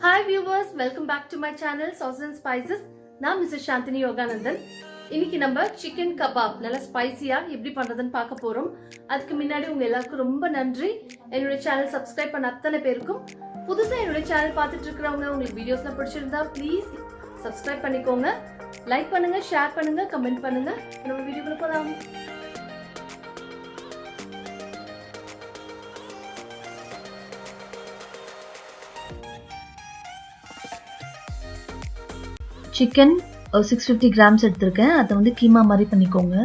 Hi viewers, welcome back to my channel Sauces and Spices. நான் Mrs. SHANTHINI YOGANANDHAN. இன்னைக்கு நம்ம chicken kebab நல்ல ஸ்பைசியா எப்படி பண்றதுன்னு பார்க்க போறோம். அதுக்கு முன்னாடி உங்க எல்லாருக்கும் ரொம்ப நன்றி. என்னோட சேனல் சப்ஸ்கிரைப் பண்ண அத்தனை பேருக்கும். புதுசா என்னோட சேனல் பார்த்துட்டு இருக்கறவங்க உங்களுக்கு வீடியோஸ்லாம் பிடிச்சிருந்தா ப்ளீஸ் சப்ஸ்கிரைப் பண்ணிக்கோங்க. லைக் பண்ணுங்க, ஷேர் பண்ணுங்க, கமெண்ட் பண்ணுங்க. நம்ம வீடியோக்குள்ள போலாம். சிக்கன் 650 கிராம்ஸ் எடுத்திருக்கேன். அதை வந்து கீமா மாதிரி பண்ணிக்கோங்க.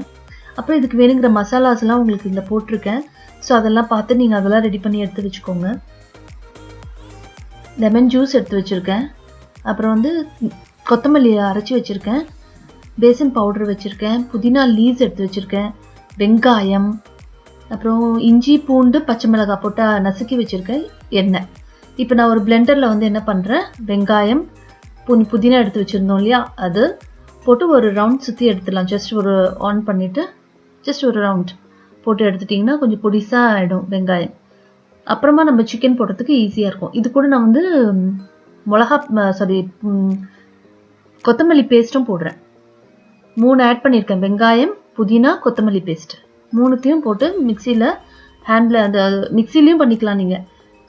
அப்புறம் இதுக்கு வேணுங்கிற மசாலாஸ் எல்லாம் உங்களுக்கு இதில் போட்டிருக்கேன். ஸோ அதெல்லாம் பார்த்து நீங்கள் அதெல்லாம் ரெடி பண்ணி எடுத்து வச்சுக்கோங்க. லெமன் ஜூஸ் எடுத்து வச்சுருக்கேன். அப்புறம் வந்து கொத்தமல்லி அரைச்சி வச்சுருக்கேன். பேசன் பவுடர் வச்சுருக்கேன். புதினா லீவ்ஸ் எடுத்து வச்சுருக்கேன். வெங்காயம், அப்புறம் இஞ்சி பூண்டு பச்சை மிளகாய் போட்டு நசுக்கி வச்சுருக்கேன். எண்ணெய். இப்போ நான் ஒரு பிளெண்டரில் வந்து என்ன பண்ணுறேன், வெங்காயம் புதினா எடுத்து வச்சுருந்தோம் இல்லையா, அது போட்டு ஒரு ரவுண்ட் சுற்றி எடுத்துடலாம். ஜஸ்ட் ஒரு ஆன் பண்ணிவிட்டு ஜஸ்ட் ஒரு ரவுண்ட் போட்டு எடுத்துட்டிங்கன்னா கொஞ்சம் பொடிசாக ஆகிடும் வெங்காயம். அப்புறமா நம்ம சிக்கன் போடுறதுக்கு ஈஸியாக இருக்கும். இது கூட நான் வந்து கொத்தமல்லி பேஸ்ட்டும் போடுறேன். 3 ஆட் பண்ணியிருக்கேன். வெங்காயம், புதினா, கொத்தமல்லி பேஸ்ட் 3த்தையும் போட்டு மிக்சியில் ஹேண்டில் அந்த மிக்சிலையும் பண்ணிக்கலாம் நீங்கள்.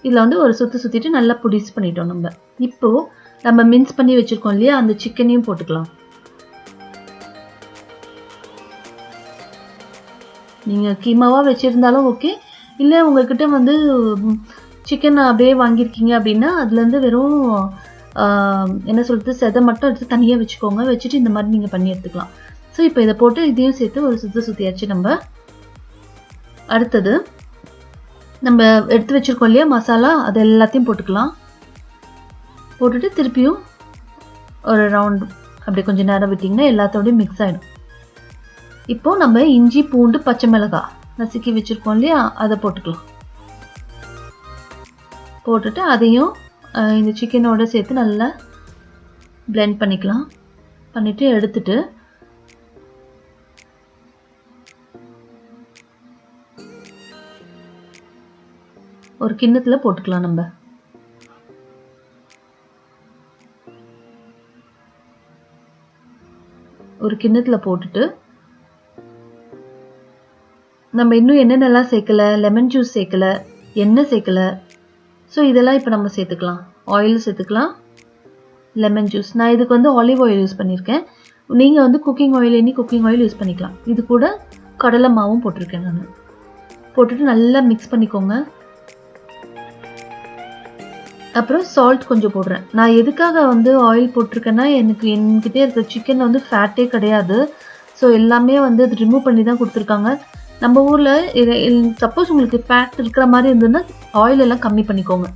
இதில் வந்து ஒரு சுற்றிட்டு நல்லா பொடிஸ் பண்ணிட்டோம். இப்போது நம்ம மின்ஸ் பண்ணி வச்சுருக்கோம் இல்லையா, அந்த சிக்கனையும் போட்டுக்கலாம். நீங்கள் கீமாவாக வச்சுருந்தாலும் ஓகே, இல்லை உங்கள்கிட்ட வந்து சிக்கன் அப்படியே வாங்கியிருக்கீங்க அப்படின்னா அதுலேருந்து வெறும் என்ன சொல்கிறது செதை மட்டும் எடுத்து தனியாக வச்சுக்கோங்க. வச்சுட்டு இந்த மாதிரி நீங்கள் பண்ணி எடுத்துக்கலாம். ஸோ இப்போ இதை போட்டு இதையும் சேர்த்து ஒரு சுற்றியாச்சு. நம்ம அடுத்தது நம்ம எடுத்து வச்சுருக்கோம் இல்லையா மசாலா, அது எல்லாத்தையும் போட்டுக்கலாம். போட்டுட்டு திருப்பியும் ஒரு ரவுண்ட் அப்படி கொஞ்சம் நேரம் விட்டிங்கன்னா எல்லாத்தோடையும் மிக்ஸ் ஆகிடும். இப்போது நம்ம இஞ்சி பூண்டு பச்சை மிளகாய் நசுக்கி வச்சுருக்கோம் இல்லையா, அதை போட்டுக்கலாம். போட்டுட்டு அதையும் இந்த சிக்கனோடு சேர்த்து நல்லா பிளெண்ட் பண்ணிக்கலாம். பண்ணிவிட்டு எடுத்துட்டு ஒரு கிண்ணத்தில் போட்டுக்கலாம். நம்ம ஒரு கிண்ணத்தில் போட்டுட்டு நம்ம இன்னும் என்னென்னலாம் சேர்க்கலை, லெமன் ஜூஸ் சேர்க்கலை, எண்ணெய் சேர்க்கலை. ஸோ இதெல்லாம் இப்போ நம்ம சேர்த்துக்கலாம். ஆயில் சேர்த்துக்கலாம், லெமன் ஜூஸ். நான் இதுக்கு வந்து ஆலிவ் ஆயில் யூஸ் பண்ணியிருக்கேன். நீங்கள் வந்து குக்கிங் ஆயில் யூஸ் பண்ணிக்கலாம். இது கூட கடலை மாவும் போட்டிருக்கேன் நான். போட்டுட்டு நல்லா மிக்ஸ் பண்ணிக்கோங்க. அப்புறம் சால்ட் கொஞ்சம் போடுறேன். நான் எதுக்காக வந்து ஆயில் போட்டிருக்கேன்னா, என்கிட்டே இருக்கிற சிக்கனில் வந்து ஃபேட்டே கிடையாது. ஸோ எல்லாமே வந்து அது ரிமூவ் பண்ணி தான் கொடுத்துருக்காங்க. நம்ம ஊரில் சப்போஸ் உங்களுக்கு ஃபேட் இருக்கிற மாதிரி இருந்ததுன்னா ஆயில் எல்லாம் கம்மி பண்ணிக்கோங்க.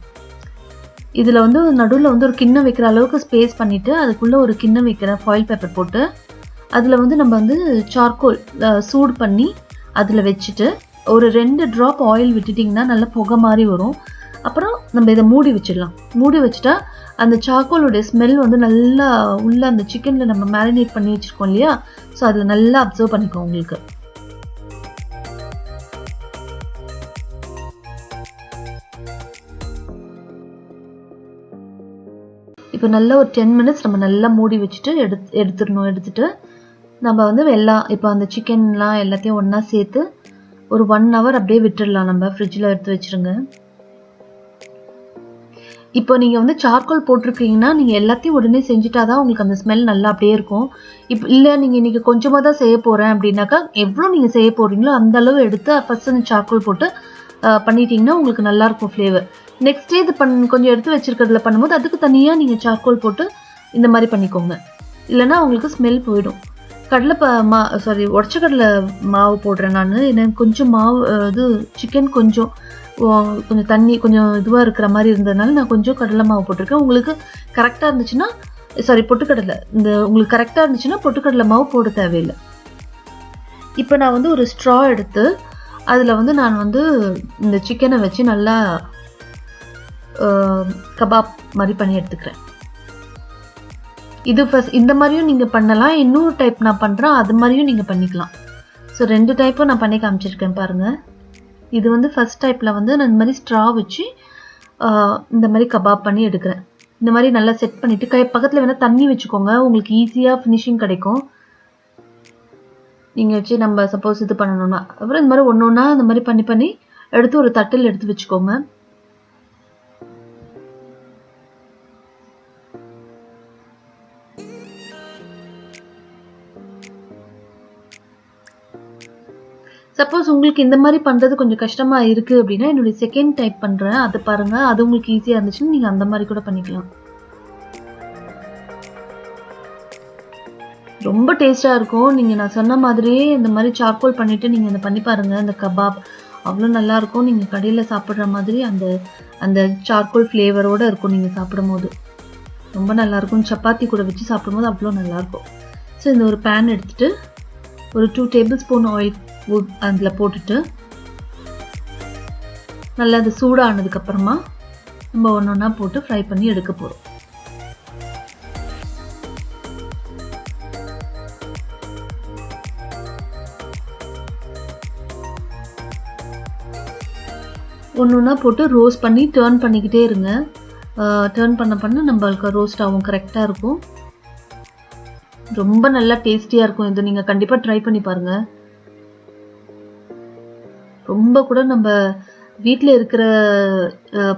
இதில் வந்து நடுவில் வந்து ஒரு கிண்ணம் வைக்கிற அளவுக்கு ஸ்பேஸ் பண்ணிவிட்டு அதுக்குள்ளே ஒரு கிண்ணம் வைக்கிறேன் ஃபாயில் பேப்பர் போட்டு. அதில் வந்து நம்ம வந்து சார்கோல் சூடு பண்ணி அதில் வச்சுட்டு ஒரு 2 ட்ராப் ஆயில் விட்டுட்டிங்கன்னா நல்லா புகை மாதிரி வரும். அப்புறம் நம்ம இதை மூடி வச்சிடலாம். மூடி வச்சுட்டா அந்த சார்கோலோடைய ஸ்மெல் வந்து நல்லா உள்ள அந்த சிக்கனில் நம்ம மேரினேட் பண்ணி வச்சுருக்கோம் இல்லையா, ஸோ அதில் நல்லா அப்சர்வ் பண்ணிக்கோங்க உங்களுக்கு. இப்போ நல்லா ஒரு 10 மினிட்ஸ் நம்ம நல்லா மூடி வச்சுட்டு எடுத்துட்டு நம்ம வந்து இப்போ அந்த சிக்கன்லாம் எல்லாத்தையும் ஒன்றா சேர்த்து ஒரு 1 hour அப்படியே விட்டுடலாம். நம்ம ஃப்ரிட்ஜில் எடுத்து வச்சுருங்க. இப்போ நீங்கள் வந்து சார்கோல் போட்டிருக்கீங்கன்னா நீங்கள் எல்லாத்தையும் உடனே செஞ்சுட்டா தான் உங்களுக்கு அந்த ஸ்மெல் நல்லா அப்படியே இருக்கும். இப்போ இல்லை நீங்கள் இன்றைக்கி கொஞ்சமாக தான் செய்ய போகிறேன் அப்படின்னாக்கா எவ்வளோ நீங்கள் செய்ய போகிறீங்களோ அந்த அளவு எடுத்து ஃபஸ்ட் அந்த சார்கோல் போட்டு பண்ணிட்டீங்கன்னா உங்களுக்கு நல்லாயிருக்கும் ஃப்ளேவர். நெக்ஸ்ட் டே இது கொஞ்சம் எடுத்து வச்சுருக்கிறதுல பண்ணும்போது அதுக்கு தனியாக நீங்கள் சார்கோல் போட்டு இந்த மாதிரி பண்ணிக்கோங்க. இல்லைனா உங்களுக்கு ஸ்மெல் போயிடும். உடச்ச கடலை மாவு போடுறேன் நான். எனக்கு கொஞ்சம் மாவு சிக்கன் கொஞ்சம் தண்ணி கொஞ்சம் இதுவாக இருக்கிற மாதிரி இருந்ததுனால நான் கொஞ்சம் கடலை மாவு போட்டிருக்கேன். உங்களுக்கு கரெக்டாக இருந்துச்சுன்னா பொட்டுக்கடலை உங்களுக்கு கரெக்டாக இருந்துச்சுன்னா பொட்டுக்கடலை மாவு போட தேவையில்லை. இப்போ நான் வந்து ஒரு ஸ்ட்ரா எடுத்து அதில் வந்து நான் வந்து இந்த சிக்கனை வச்சு நல்லா கபாப் மாதிரி பண்ணி எடுத்துக்கிறேன். இது இந்த மாதிரியும் நீங்கள் பண்ணலாம். இன்னொரு டைப் நான் பண்ணுறேன், அது மாதிரியும் நீங்கள் பண்ணிக்கலாம். ஸோ 2 டைப்பும் நான் பண்ணி காமிச்சிருக்கேன் பாருங்கள். இது வந்து ஃபர்ஸ்ட் டைப்பில் வந்து நான் இந்த மாதிரி ஸ்ட்ரா வச்சு இந்த மாதிரி கபாப் பண்ணி எடுக்கிறேன். இந்த மாதிரி நல்லா செட் பண்ணிவிட்டு பக்கத்தில் வேணால் தண்ணி வச்சுக்கோங்க, உங்களுக்கு ஈஸியாக ஃபினிஷிங் கிடைக்கும். நீங்கள் வச்சு நம்ம சப்போஸ் இது பண்ணணும்னா. அப்புறம் இந்த மாதிரி ஒன்று ஒன்றா இந்த மாதிரி பண்ணி எடுத்து ஒரு தட்டில் எடுத்து வச்சுக்கோங்க. சப்போஸ் உங்களுக்கு இந்த மாதிரி பண்ணுறது கொஞ்சம் கஷ்டமாக இருக்குது அப்படின்னா என்னுடைய செகண்ட் டைப் பண்ணுறேன், அதை பாருங்கள். அது உங்களுக்கு ஈஸியாக இருந்துச்சுன்னா நீங்கள் அந்த மாதிரி கூட பண்ணிக்கலாம். ரொம்ப டேஸ்ட்டாக இருக்கும். நீங்கள் நான் சொன்ன மாதிரியே இந்த மாதிரி சார்கோல் பண்ணிவிட்டு நீங்கள் இதை பண்ணி பாருங்கள். இந்த கபாப் அவ்வளோ நல்லாயிருக்கும். நீங்கள் கடையில் சாப்பிட்ற மாதிரி அந்த அந்த சார்கோல் ஃப்ளேவரோடு இருக்கும் நீங்கள் சாப்பிடும்போது. ரொம்ப நல்லாயிருக்கும். சப்பாத்தி கூட வச்சு சாப்பிடும்போது அவ்வளோ நல்லாயிருக்கும். ஸோ இந்த ஒரு பேன் எடுத்துகிட்டு ஒரு 2 டேபிள் ஸ்பூன் ஆயில் அதில் போட்டுட்டு நல்லா அது சூடானதுக்கப்புறமா நம்ம ஒன்று ஒன்றா போட்டு ஃப்ரை பண்ணி எடுக்க போகிறோம். ஒன்று ஒன்றா போட்டு ரோஸ்ட் பண்ணி டர்ன் பண்ணிக்கிட்டே இருங்க. டர்ன் பண்ண நம்மளுக்கு ரோஸ்ட் ஆகும், கரெக்டாக இருக்கும். ரொம்ப நல்லா டேஸ்டியாக இருக்கும். இது நீங்கள் கண்டிப்பாக ட்ரை பண்ணி பாருங்கள். ரொம்ப கூட நம்ம வீட்டில் இருக்கிற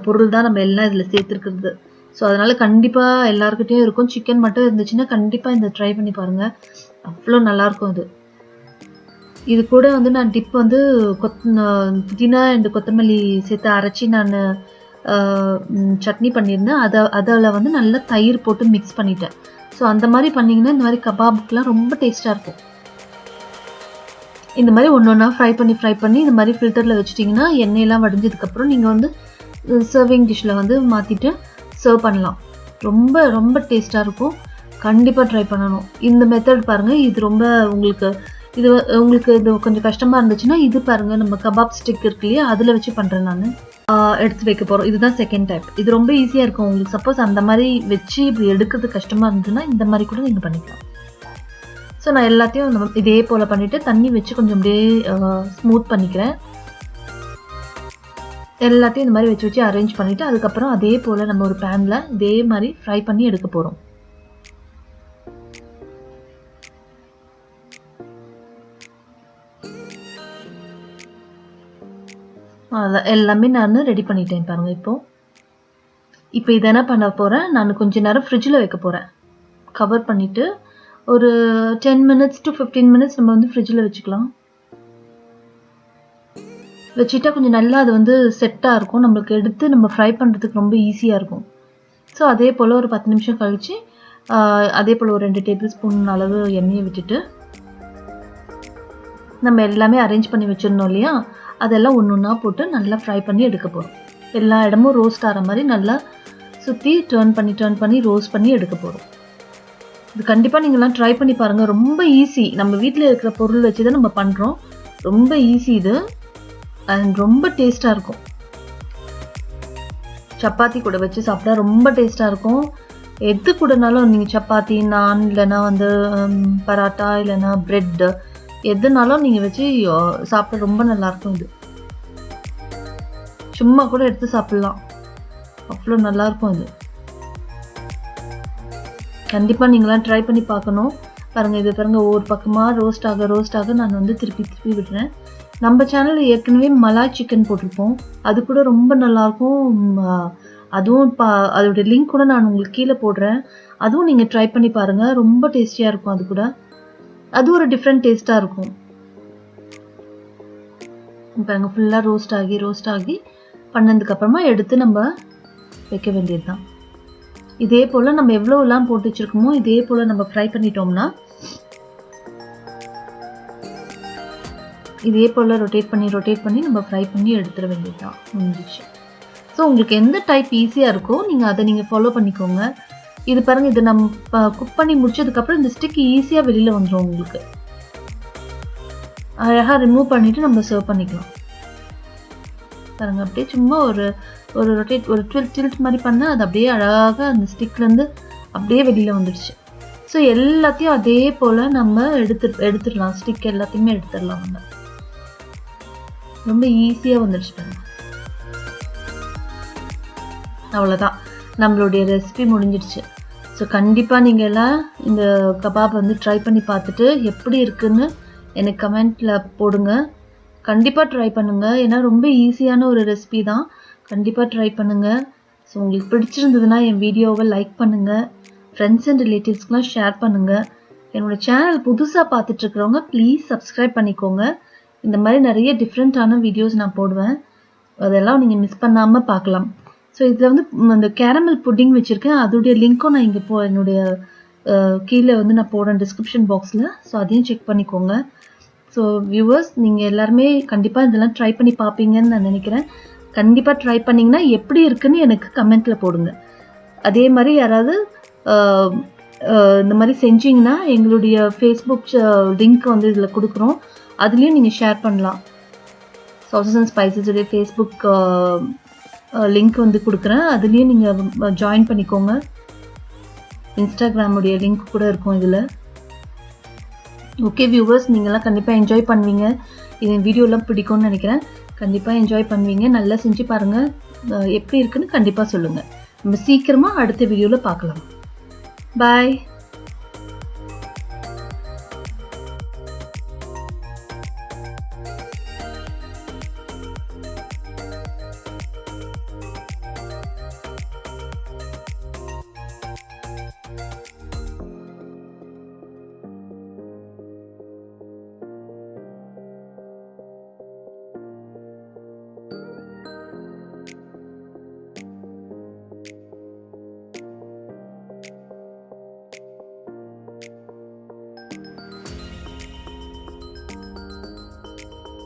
பொருள் தான் நம்ம எல்லாம் இதில் சேர்த்துருக்குறது. ஸோ அதனால் கண்டிப்பாக எல்லாருக்கிட்டையும் இருக்கும். சிக்கன் மட்டும் இருந்துச்சுன்னா கண்டிப்பாக இந்த ட்ரை பண்ணி பாருங்கள், அவ்வளோ நல்லாயிருக்கும். இது கூட வந்து நான் டிப் வந்து புதினா அண்ட் கொத்தமல்லி சேர்த்து அரைச்சி நான் சட்னி பண்ணியிருந்தேன். அதில் வந்து நல்லா தயிர் போட்டு மிக்ஸ் பண்ணிட்டேன். ஸோ அந்த மாதிரி பண்ணிங்கன்னா இந்த மாதிரி கபாபுக்கெலாம் ரொம்ப டேஸ்ட்டாக இருக்கும். இந்த மாதிரி ஒன்று ஒன்றா ஃப்ரை பண்ணி இந்த மாதிரி ஃபில்டரில் வச்சுட்டிங்கன்னா எண்ணெயெல்லாம் வடிஞ்சதுக்கப்புறம் நீங்கள் வந்து சர்விங் டிஷ்ஷில் வந்து மாற்றிட்டு சர்வ் பண்ணலாம். ரொம்ப ரொம்ப டேஸ்ட்டாக இருக்கும். கண்டிப்பாக ட்ரை பண்ணணும். இந்த மெத்தட் பாருங்கள். இது ரொம்ப உங்களுக்கு இது கொஞ்சம் கஷ்டமாக இருந்துச்சுன்னா இது பாருங்கள், நம்ம கபாப் ஸ்டிக் இருக்கு இல்லையா, அதில் வச்சு பண்ணுறேன் நான். எடுத்து வைக்க போகிறோம். இதுதான் செகண்ட் டைப். இது ரொம்ப ஈஸியாக இருக்கும் உங்களுக்கு. சப்போஸ் அந்த மாதிரி வச்சு இப்படி எடுக்கிறது கஷ்டமாக இருந்துச்சுன்னா இந்த மாதிரி கூட நீங்கள் பண்ணிக்கலாம். ஸோ நான் எல்லாத்தையும் இதே போல் பண்ணிவிட்டு தண்ணி வச்சு கொஞ்சம் அப்படியே ஸ்மூத் பண்ணிக்கிறேன். எல்லாத்தையும் இந்த மாதிரி வச்சு அரேஞ்ச் பண்ணிவிட்டு அதுக்கப்புறம் அதே போல் நம்ம ஒரு பேனில் இதே மாதிரி ஃப்ரை பண்ணி எடுக்க போகிறோம். அதான் எல்லாமே நான் ரெடி பண்ணிட்டேன் பாருங்கள். இப்போ இதை என்ன பண்ண போகிறேன், நான் கொஞ்சம் நேரம் ஃப்ரிட்ஜில் வைக்க போகிறேன். கவர் பண்ணிவிட்டு ஒரு 10 minutes to 15 minutes நம்ம வந்து ஃப்ரிட்ஜில் வச்சுக்கலாம். வச்சுட்டா கொஞ்சம் நல்லா அது வந்து செட்டாக இருக்கும். நம்மளுக்கு எடுத்து நம்ம ஃப்ரை பண்ணுறதுக்கு ரொம்ப ஈஸியாக இருக்கும். ஸோ அதே போல் ஒரு 10 நிமிஷம் கழித்து அதே போல் ஒரு 2 டேபிள் ஸ்பூன் அளவு எண்ணெயை விட்டுட்டு நம்ம எல்லாமே அரேஞ்ச் பண்ணி வச்சுருந்தோம் இல்லையா, அதெல்லாம் ஒன்று ஒன்றா போட்டு நல்லா ஃப்ரை பண்ணி எடுக்க போகிறோம். எல்லா இடமும் ரோஸ்ட் ஆகிற மாதிரி நல்லா சுற்றி டர்ன் பண்ணி ரோஸ்ட் பண்ணி எடுக்க போகிறோம். இது கண்டிப்பாக நீங்கள்லாம் ட்ரை பண்ணி பாருங்கள். ரொம்ப ஈஸி. நம்ம வீட்டில் இருக்கிற பொருள் வச்சு தான் நம்ம பண்ணுறோம். ரொம்ப ஈஸி இது அண்ட் ரொம்ப டேஸ்ட்டாக இருக்கும். சப்பாத்தி கூட வச்சு சாப்பிட்டா ரொம்ப டேஸ்ட்டாக இருக்கும். எது கூடனாலும் நீங்கள் சப்பாத்தி, நான், இல்லைன்னா வந்து பராட்டா, இல்லைன்னா ப்ரெட்டு, எதுனாலும் நீங்கள் வச்சு சாப்பிட ரொம்ப நல்லாயிருக்கும். இது சும்மா கூட எடுத்து சாப்பிட்லாம், அவ்வளோ நல்லாயிருக்கும். இது கண்டிப்பாக நீங்களாம் ட்ரை பண்ணி பார்க்கணும். பாருங்கள், இது பாருங்கள், ஒவ்வொரு பக்கமாக ரோஸ்ட் ஆக நான் வந்து திருப்பி விடுறேன். நம்ம சேனலில் ஏற்கனவே மலாய் சிக்கன் போட்டிருப்போம். அது கூட ரொம்ப நல்லாயிருக்கும். அதுவும் அதோடைய லிங்க் கூட நான் உங்களுக்கு கீழே போடுறேன். அதுவும் நீங்கள் ட்ரை பண்ணி பாருங்கள். ரொம்ப டேஸ்டியாக இருக்கும். அது கூட அது ஒரு டிஃப்ரெண்ட் டேஸ்ட்டாக இருக்கும். பாருங்கள், ஃபுல்லாக ரோஸ்ட் ஆகி பண்ணதுக்கப்புறமா எடுத்து நம்ம வைக்க வேண்டியது தான். இதே போல் நம்ம எவ்வளோலாம் போட்டு வச்சுருக்கோமோ இதே போல் நம்ம ஃப்ரை பண்ணிட்டோம்னா இதே போல் ரொட்டேட் பண்ணி நம்ம ஃப்ரை பண்ணி எடுத்துட வேண்டியது தான், முடிஞ்சிச்சு. ஸோ உங்களுக்கு எந்த டைப் ஈஸியாக இருக்கோ அதை நீங்கள் ஃபாலோ பண்ணிக்கோங்க. இது பாருங்கள், இது நம்ம குக் பண்ணி முடிச்சதுக்கப்புறம் இந்த ஸ்டிக் ஈஸியாக வெளியில் வந்துடும். உங்களுக்கு அழகாக ரிமூவ் பண்ணிவிட்டு நம்ம சர்வ் பண்ணிக்கலாம். பாருங்கள், அப்படியே சும்மா ஒரு ரொட்டேட் ஒரு டில்ட் மாதிரி பண்ணால் அது அப்படியே அழகாக அந்த ஸ்டிக்லேருந்து அப்படியே வெளியில் வந்துடுச்சு. ஸோ எல்லாத்தையும் அதே போல் நம்ம எடுத்துடலாம். ஸ்டிக் எல்லாத்தையுமே எடுத்துடலாம். நம்ம ரொம்ப ஈஸியாக வந்துடுச்சு பாருங்கள். அவ்வளோதான். நம்மளுடைய ரெசிபி முடிஞ்சிடுச்சு. ஸோ கண்டிப்பாக நீங்கள் எல்லாம் இந்த கபாப் வந்து ட்ரை பண்ணி பார்த்துட்டு எப்படி இருக்குன்னு எனக்கு கமெண்ட்டில் போடுங்க. கண்டிப்பாக ட்ரை பண்ணுங்கள். ஏன்னா ரொம்ப ஈஸியான ஒரு ரெசிபி தான். கண்டிப்பாக ட்ரை பண்ணுங்கள். ஸோ உங்களுக்கு பிடிச்சிருந்ததுன்னா என் வீடியோவை லைக் பண்ணுங்கள். ஃப்ரெண்ட்ஸ் அண்ட் ரிலேட்டிவ்ஸ்க்கெலாம் ஷேர் பண்ணுங்கள். என்னோடய சேனல் புதுசாக பார்த்துட்ருக்குறவங்க ப்ளீஸ் சப்ஸ்கிரைப் பண்ணிக்கோங்க. இந்த மாதிரி நிறைய டிஃப்ரெண்ட்டான வீடியோஸ் நான் போடுவேன். அதெல்லாம் நீங்கள் மிஸ் பண்ணாமல் பார்க்கலாம். ஸோ இதில் வந்து அந்த கேரமல் புட்டிங் வச்சுருக்கேன். அதோடைய லிங்க்கும் நான் இங்கே என்னுடைய கீழே வந்து நான் போடுறேன் டிஸ்கிரிப்ஷன் பாக்ஸில். ஸோ அதையும் செக் பண்ணிக்கோங்க. ஸோ வியூவர்ஸ், நீங்கள் எல்லாருமே கண்டிப்பாக இதெல்லாம் ட்ரை பண்ணி பார்ப்பீங்கன்னு நான் நினைக்கிறேன். கண்டிப்பாக ட்ரை பண்ணிங்கன்னா எப்படி இருக்குன்னு எனக்கு கமெண்ட்டில் போடுங்க. அதே மாதிரி யாராவது இந்த மாதிரி செஞ்சிங்கன்னா எங்களுடைய ஃபேஸ்புக் லிங்க் வந்து இதில் கொடுக்குறோம். அதுலேயும் நீங்கள் ஷேர் பண்ணலாம். சாசஸ் அண்ட் ஸ்பைசஸுடைய ஃபேஸ்புக் லிங்க் வந்து கொடுக்குறேன். அதுலேயும் நீங்கள் ஜாயின் பண்ணிக்கோங்க. இன்ஸ்டாகிராமுடைய லிங்க் கூட இருக்கும் இதில். ஓகே வியூவர்ஸ், நீங்கள்லாம் கண்டிப்பாக என்ஜாய் பண்ணுவீங்க. இது வீடியோலாம் பிடிக்கும்னு நினைக்கிறேன். கண்டிப்பாக என்ஜாய் பண்ணுவீங்க. நல்லா செஞ்சு பாருங்கள். எப்படி இருக்குன்னு கண்டிப்பாக சொல்லுங்கள். நம்ம சீக்கிரமாக அடுத்த வீடியோவில் பார்க்கலாம். பாய்.